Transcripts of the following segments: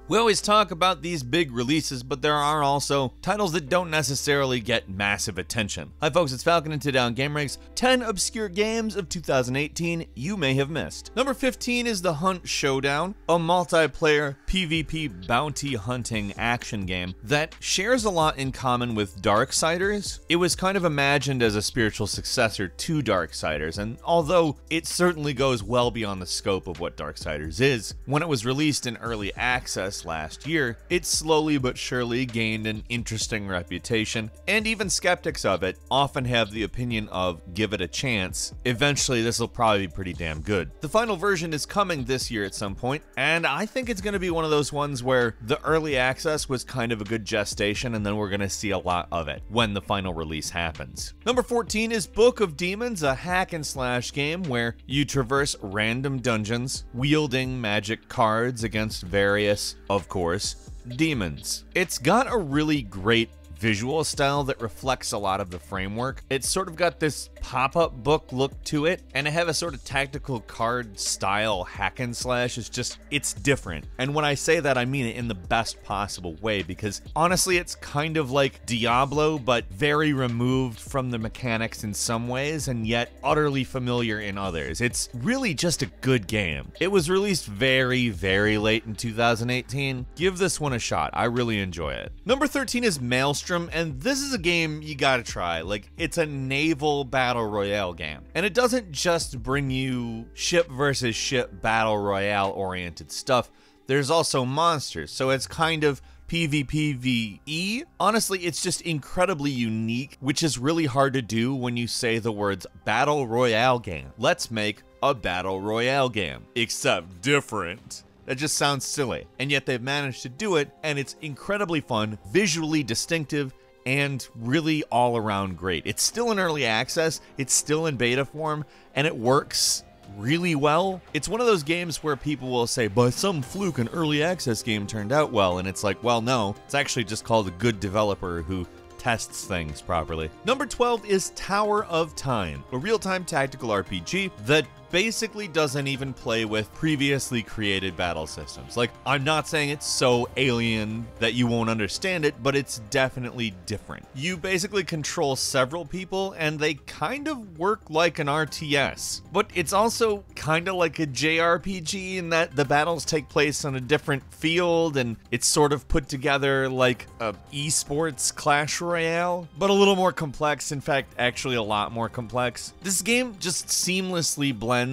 We always talk about these big releases, but there are also titles that don't necessarily get massive attention. Hi folks, it's Falcon, and today on gameranx, 10 obscure games of 2018 you may have missed. Number 15 is the Hunt Showdown, a multiplayer PvP bounty hunting action game that shares a lot in common with Darksiders. It was kind of imagined as a spiritual successor to Darksiders, and although it certainly goes well beyond the scope of what Darksiders is, when it was released in early access last year, it slowly but surely gained an interesting reputation, and even skeptics of it often have the opinion of give it a chance, eventually this will probably be pretty damn good. The final version is coming this year at some point, and I think it's going to be one of those ones where the early access was kind of a good gestation, and then we're going to see a lot of it when the final release happens. Number 14 is Book of Demons, a hack and slash game where you traverse random dungeons, wielding magic cards against various, of course, demons. It's got a really great visual style that reflects a lot of the framework. It's sort of got this pop-up book look to it, and to have a sort of tactical card style hack and slash is just, it's different. And when I say that, I mean it in the best possible way, because honestly, it's kind of like Diablo, but very removed from the mechanics in some ways, and yet utterly familiar in others. It's really just a good game. It was released very, very late in 2018. Give this one a shot. I really enjoy it. Number 13 is Maelstrom, and this is a game you gotta try. Like, it's a naval battle royale game, and it doesn't just bring you ship versus ship battle royale oriented stuff. There's also monsters, so it's kind of PvPvE. Honestly, it's just incredibly unique, which is really hard to do when you say the words battle royale game. Let's make a battle royale game, except different. That just sounds silly, and yet they've managed to do it, and it's incredibly fun, visually distinctive, and really all around great. It's still in early access, it's still in beta form, and it works really well. It's one of those games where people will say, by some fluke an early access game turned out well, and it's like, well, no, it's actually just called a good developer who tests things properly. Number 12 is Tower of Time, a real-time tactical RPG that basically doesn't even play with previously created battle systems. Like, I'm not saying it's so alien that you won't understand it, but it's definitely different. You basically control several people, and they kind of work like an RTS, but it's also kind of like a JRPG in that the battles take place on a different field, and it's sort of put together like a esports Clash Royale, but a little more complex. In fact, actually a lot more complex. This game just seamlessly blends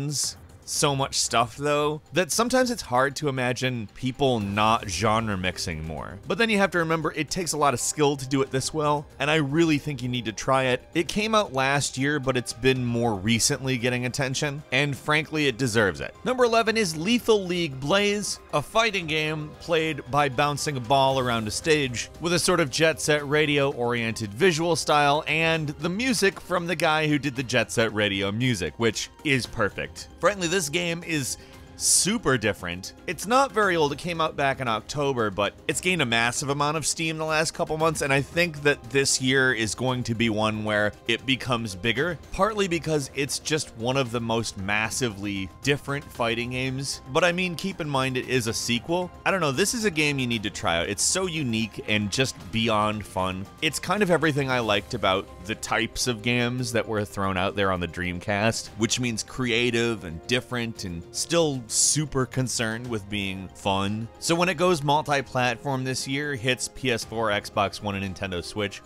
so much stuff though, that sometimes it's hard to imagine people not genre mixing more. But then you have to remember it takes a lot of skill to do it this well, and I really think you need to try it. It came out last year, but it's been more recently getting attention, and frankly it deserves it. Number 11 is Lethal League Blaze, a fighting game played by bouncing a ball around a stage with a sort of Jet Set Radio oriented visual style, and the music from the guy who did the Jet Set Radio music, which is perfect. Frankly, this game is super different. It's not very old. It came out back in October, but it's gained a massive amount of steam the last couple months, and I think that this year is going to be one where it becomes bigger, partly because it's just one of the most massively different fighting games. But I mean, keep in mind it is a sequel. I don't know, this is a game you need to try out. It's so unique and just beyond fun. It's kind of everything I liked about the types of games that were thrown out there on the Dreamcast, which means creative and different and still super concerned with being fun. So when it goes multi-platform this year, hits PS4, Xbox One, and Nintendo Switch,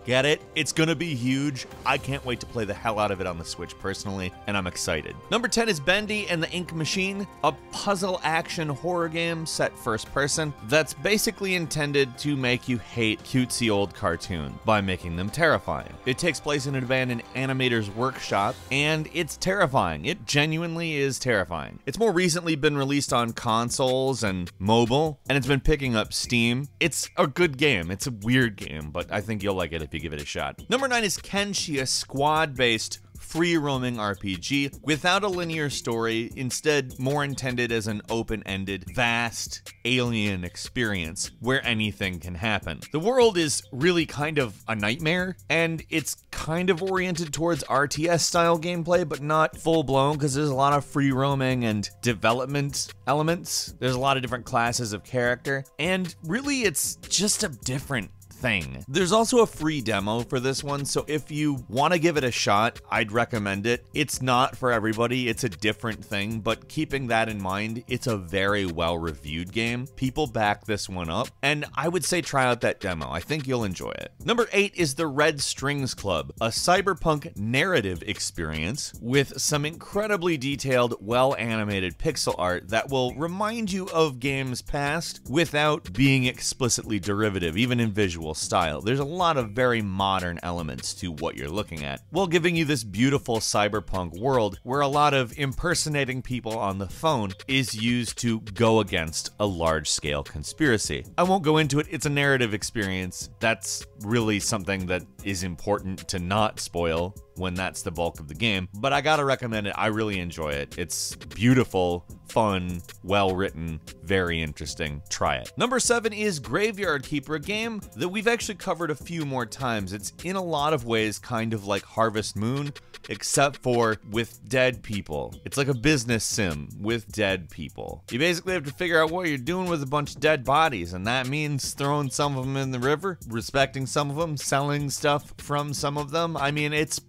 get it? It's gonna be huge. I can't wait to play the hell out of it on the Switch personally, and I'm excited. Number 10 is Bendy and the Ink Machine, a puzzle action horror game set first person that's basically intended to make you hate cutesy old cartoons by making them terrifying. It takes place in an abandoned animator's workshop, and it's terrifying. It genuinely is terrifying. It's more recently been released on consoles and mobile, and it's been picking up steam. It's a good game. It's a weird game, but I think you'll like it if you give it a shot. Number 9 is Kenshi, a squad-based free-roaming RPG without a linear story, instead more intended as an open-ended, vast, alien experience where anything can happen. The world is really kind of a nightmare, and it's kind of oriented towards RTS-style gameplay, but not full-blown, because there's a lot of free-roaming and development elements. There's a lot of different classes of character, and really it's just a different thing. There's also a free demo for this one, so if you want to give it a shot, I'd recommend it. It's not for everybody, it's a different thing, but keeping that in mind, it's a very well-reviewed game. People back this one up, and I would say try out that demo. I think you'll enjoy it. Number 8 is The Red Strings Club, a cyberpunk narrative experience with some incredibly detailed, well-animated pixel art that will remind you of games past without being explicitly derivative, even in visual style. There's a lot of very modern elements to what you're looking at, while giving you this beautiful cyberpunk world where a lot of impersonating people on the phone is used to go against a large-scale conspiracy. I won't go into it, it's a narrative experience. That's really something that is important to not spoil when that's the bulk of the game, but I gotta recommend it. I really enjoy it. It's beautiful, fun, well-written, very interesting. Try it. Number 7 is Graveyard Keeper, a game that we've actually covered a few more times. It's in a lot of ways kind of like Harvest Moon, except for with dead people. It's like a business sim with dead people. You basically have to figure out what you're doing with a bunch of dead bodies, and that means throwing some of them in the river, respecting some of them, selling stuff from some of them. I mean, it's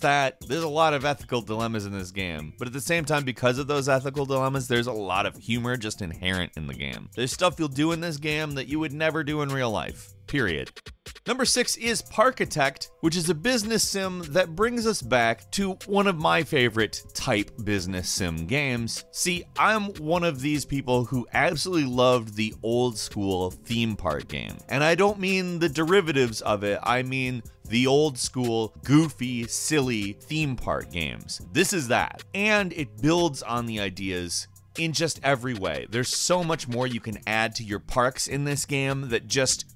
that. There's a lot of ethical dilemmas in this game, but at the same time, because of those ethical dilemmas, there's a lot of humor just inherent in the game. There's stuff you'll do in this game that you would never do in real life. Period. Number 6 is Parkitect, which is a business sim that brings us back to one of my favorite type business sim games. See, I'm one of these people who absolutely loved the old school theme park game. And I don't mean the derivatives of it, I mean the old school, goofy, silly theme park games. This is that. And it builds on the ideas in just every way. There's so much more you can add to your parks in this game that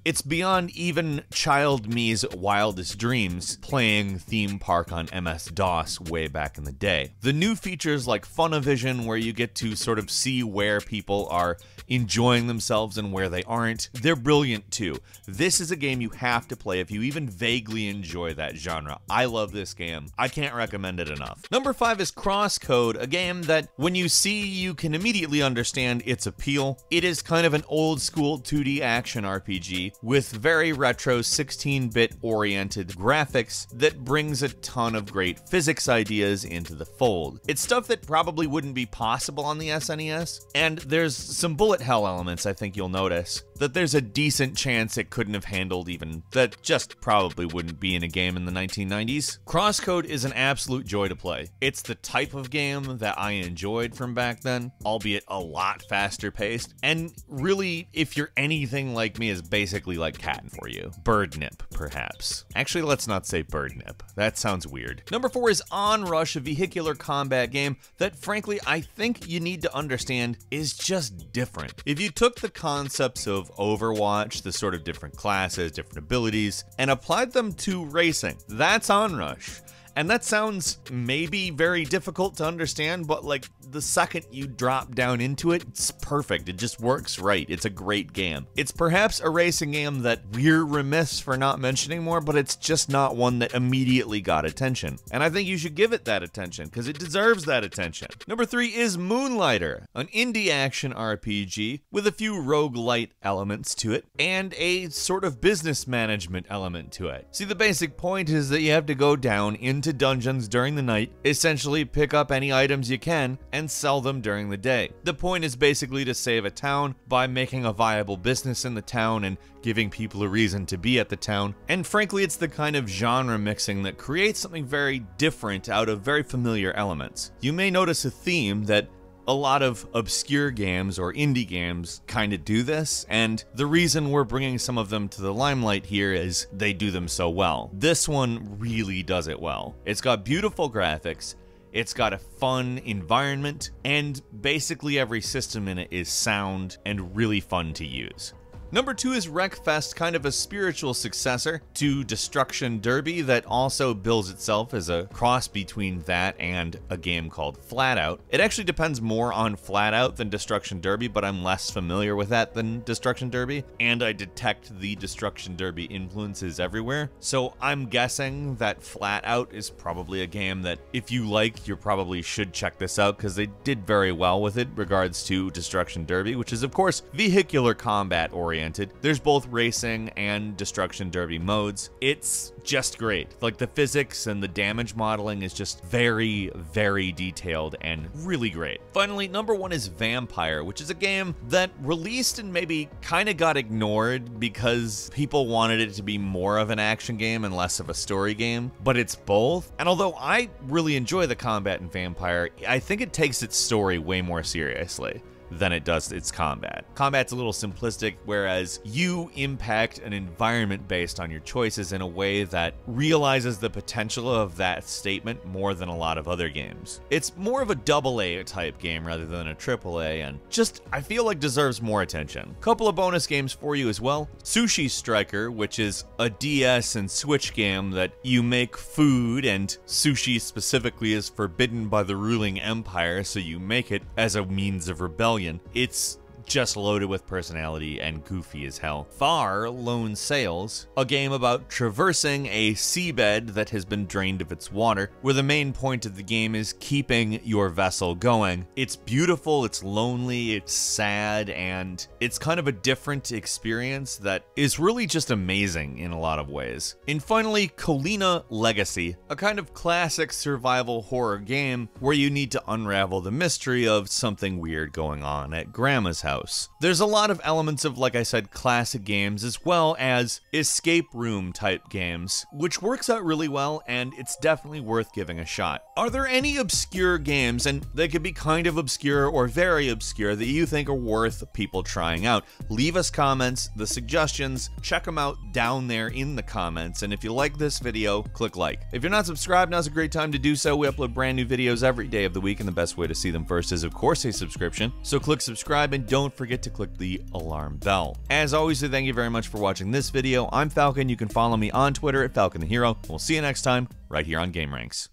it's beyond even child me's wildest dreams playing theme park on MS-DOS way back in the day. The new features like Funavision, where you get to sort of see where people are enjoying themselves and where they aren't, they're brilliant too. This is a game you have to play if you even vaguely enjoy that genre. I love this game. I can't recommend it enough. Number 5 is CrossCode, a game that when you see, you can immediately understand its appeal. It is kind of an old school 2D action RPG with very retro 16-bit oriented graphics that brings a ton of great physics ideas into the fold. It's stuff that probably wouldn't be possible on the SNES, and there's some bullet hell elements I think you'll notice that there's a decent chance it couldn't have handled even, that just probably wouldn't be in a game in the 1990s. CrossCode is an absolute joy to play. It's the type of game that I enjoyed from back then, albeit a lot faster paced, and really, if you're anything like me, is basically like Cat for you. Birdnip, perhaps. Actually, let's not say Birdnip. That sounds weird. Number 4 is Onrush, a vehicular combat game that frankly I think you need to understand is just different. If you took the concepts of Overwatch, the sort of different classes, different abilities, and applied them to racing, that's Onrush. And that sounds maybe very difficult to understand, but like the second you drop down into it, it's perfect. It just works right. It's a great game. It's perhaps a racing game that we're remiss for not mentioning more, but it's just not one that immediately got attention. And I think you should give it that attention because it deserves that attention. Number 3 is Moonlighter, an indie action RPG with a few roguelite elements to it and a sort of business management element to it. See, the basic point is that you have to go down into dungeons during the night, essentially pick up any items you can, and sell them during the day. The point is basically to save a town by making a viable business in the town and giving people a reason to be at the town. And frankly, it's the kind of genre mixing that creates something very different out of very familiar elements. You may notice a theme that a lot of obscure games or indie games kind of do this, and the reason we're bringing some of them to the limelight here is they do them so well. This one really does it well. It's got beautiful graphics, it's got a fun environment, and basically every system in it is sound and really fun to use. Number 2 is Wreckfest, kind of a spiritual successor to Destruction Derby that also bills itself as a cross between that and a game called Flatout. It actually depends more on Flatout than Destruction Derby, but I'm less familiar with that than Destruction Derby, and I detect the Destruction Derby influences everywhere. So I'm guessing that Flatout is probably a game that if you like, you probably should check this out because they did very well with it regards to Destruction Derby, which is of course vehicular combat oriented. There's both racing and Destruction Derby modes. It's just great. Like the physics and the damage modeling is just very, very detailed and really great. Finally, number 1 is Vampire, which is a game that released and maybe kind of got ignored because people wanted it to be more of an action game and less of a story game, but it's both. And although I really enjoy the combat in Vampire, I think it takes its story way more seriously than it does its combat. Combat's a little simplistic, whereas you impact an environment based on your choices in a way that realizes the potential of that statement more than a lot of other games. It's more of a AA type game rather than a AAA, and just, I feel like deserves more attention. Couple of bonus games for you as well. Sushi Striker, which is a DS and Switch game that you make food, and sushi specifically is forbidden by the ruling empire, so you make it as a means of rebellion. It's just loaded with personality and goofy as hell. Far Lone Sails, a game about traversing a seabed that has been drained of its water, where the main point of the game is keeping your vessel going. It's beautiful, it's lonely, it's sad, and it's kind of a different experience that is really just amazing in a lot of ways. And finally, Colina Legacy, a kind of classic survival horror game where you need to unravel the mystery of something weird going on at Grandma's house. There's a lot of elements of, like I said, classic games as well as escape room type games, which works out really well, and it's definitely worth giving a shot. Are there any obscure games, and they could be kind of obscure or very obscure, that you think are worth people trying out? Leave us comments, the suggestions, check them out down there in the comments, and if you like this video, click like. If you're not subscribed, now's a great time to do so. We upload brand new videos every day of the week, and the best way to see them first is, of course, a subscription. So click subscribe, and don't forget to click the alarm bell. As always, thank you very much for watching this video. I'm Falcon. You can follow me on Twitter at Falcon the Hero. We'll see you next time right here on GameRanx.